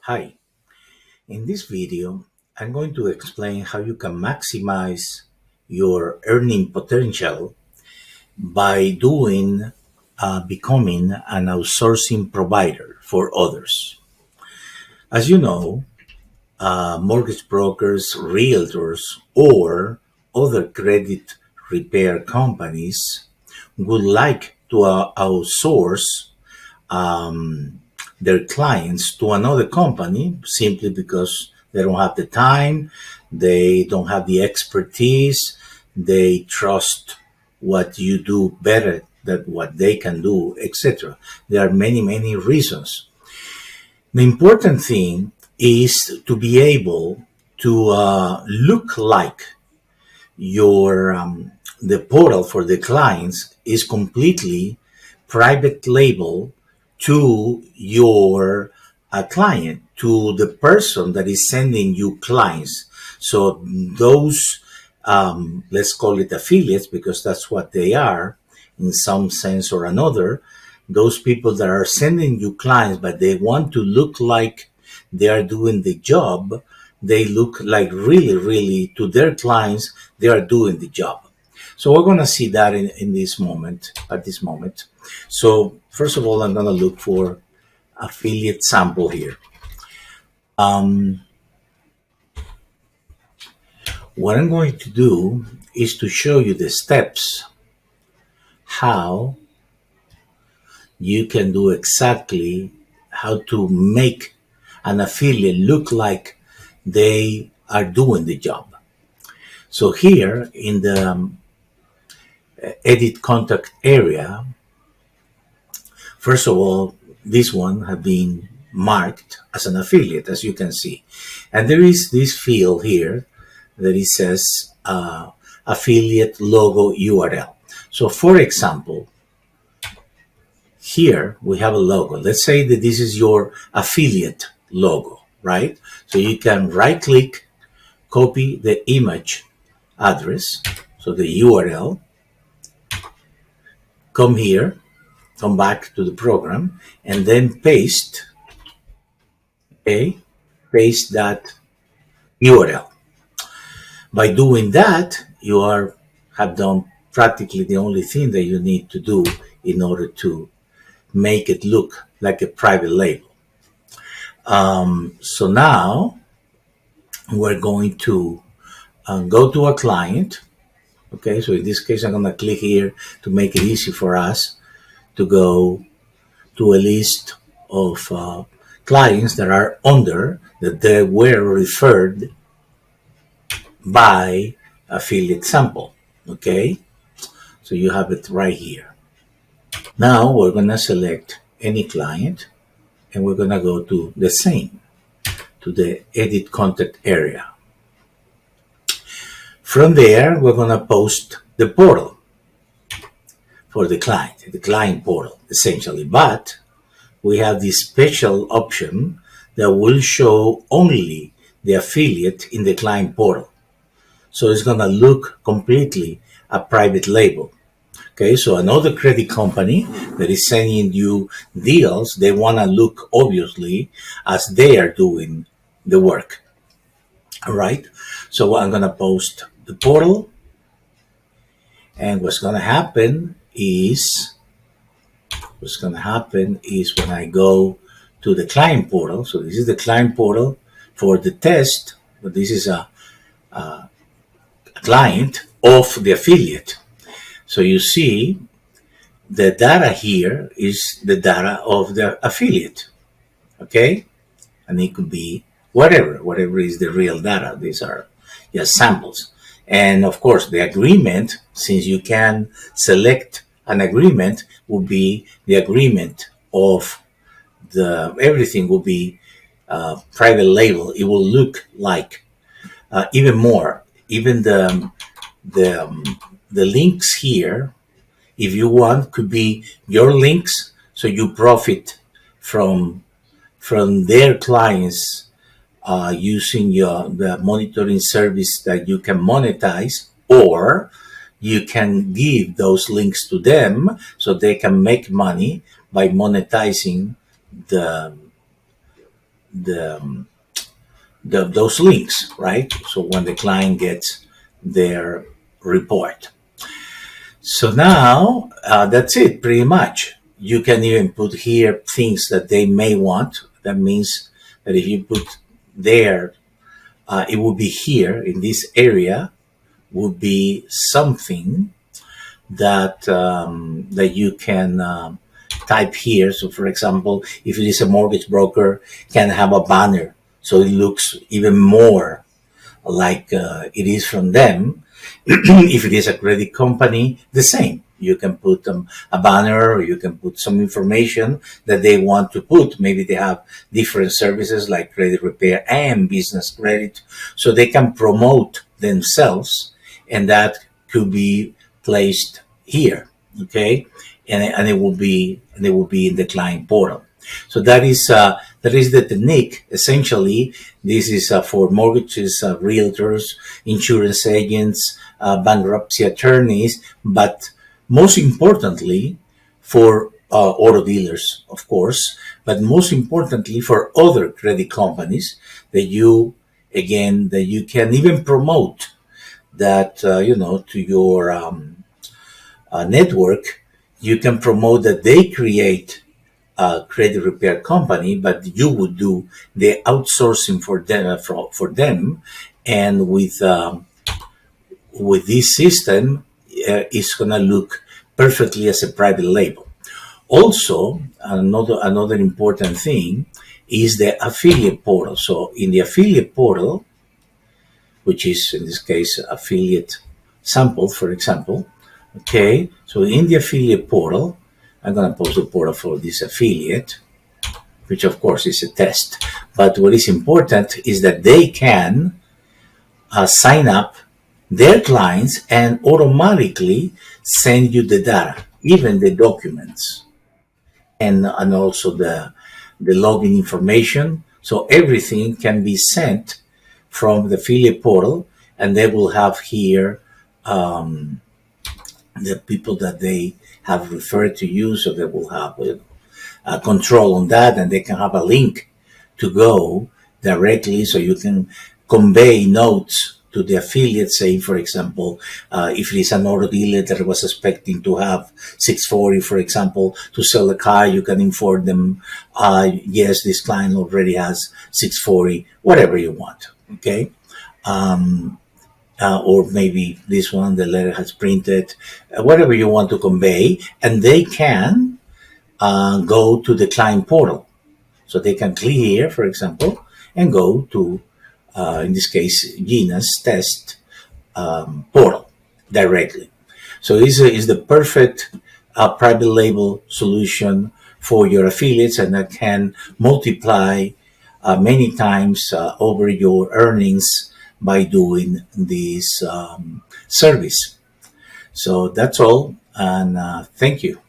Hi, in this video, I'm going to explain how you can maximize your earning potential by becoming an outsourcing provider for others. As you know, mortgage brokers, realtors, or other credit repair companies would like to outsource their clients to another company simply because they don't have the time, they don't have the expertise, they trust what you do better than what they can do, etc. There are many, many reasons. The important thing is to be able to look like your the portal for the clients is completely private label to your client, to the person that is sending you clients. So those, let's call it affiliates, because that's what they are in some sense or another. Those people that are sending you clients, but they want to look like they are doing the job, they look like really to their clients, they are doing the job. So we're going to see that in this moment, at this moment. So first of all, I'm going to look for affiliate sample here. What I'm going to do is to show you the steps how you can do exactly how to make an affiliate look like they are doing the job. So here in the edit contact area, first of all, this one has been marked as an affiliate, as you can see. And there is this field here that it says affiliate logo URL. So for example, here we have a logo. Let's say that this is your affiliate logo, right? So you can right click, copy the image address, so the URL, come here, come back to the program, and then paste, okay, paste that URL. By doing that, you have done practically the only thing that you need to do in order to make it look like a private label. So now we're going to go to a client. Okay, so in this case, I'm going to click here to make it easy for us to go to a list of clients that are under, that they were referred by affiliate sample. Okay, so you have it right here. Now we're going to select any client and we're going to go to the same, to the edit contact area. From there, we're going to post the portal for the client portal, essentially. But we have this special option that will show only the affiliate in the client portal. So it's going to look completely a private label. Okay, so another credit company that is sending you deals, they want to look obviously as they are doing the work. All right, so I'm going to post the portal, and what's going to happen is when I go to the client portal. So this is the client portal for the test, but this is a client of the affiliate. So you see the data here is the data of the affiliate. Okay, and it could be whatever is the real data. These are just samples. And of course, the agreement, since you can select an agreement, will be the agreement of everything will be private label. It will look like even more, even the the links here, if you want, could be your links, so you profit from their clients using the monitoring service that you can monetize, or you can give those links to them so they can make money by monetizing the the, those links, right? So when the client gets their report. So now that's it, pretty much. You can even put here things that they may want. That means that if you put there, it will be here in this area, would be something that you can type here. So, for example, if it is a mortgage broker, can have a banner so it looks even more like it is from them. If it is a credit company, the same. You can put a banner, or you can put some information that they want to put. Maybe they have different services like credit repair and business credit, so they can promote themselves, and that could be placed here. Okay, and it will be in the client portal. So that is the technique. Essentially, this is for mortgages, realtors, insurance agents, bankruptcy attorneys, but most importantly for auto dealers, of course, but most importantly for other credit companies that you can even promote that to your network. You can promote that they create credit repair company, but you would do the outsourcing for them, and with this system, it's gonna look perfectly as a private label. Also, another important thing is the affiliate portal. So in the affiliate portal, which is in this case affiliate sample, for example. Okay, so in the affiliate portal, I'm going to post the portal for this affiliate, which of course is a test. But what is important is that they can sign up their clients and automatically send you the data, even the documents, and also the login information. So everything can be sent from the affiliate portal, and they will have here the people that they have referred to you, so they will have control on that, and they can have a link to go directly, so you can convey notes to the affiliate. Say, for example, if it is an auto dealer that was expecting to have 640, for example, to sell a car, you can inform them, yes, this client already has 640, whatever you want. Okay. Or maybe this one, the letter has printed, whatever you want to convey, and they can go to the client portal. So they can click here, for example, and go to, in this case, Gina's test portal directly. So this is the perfect private label solution for your affiliates, and that can multiply many times over your earnings by doing this service. So that's all, and thank you.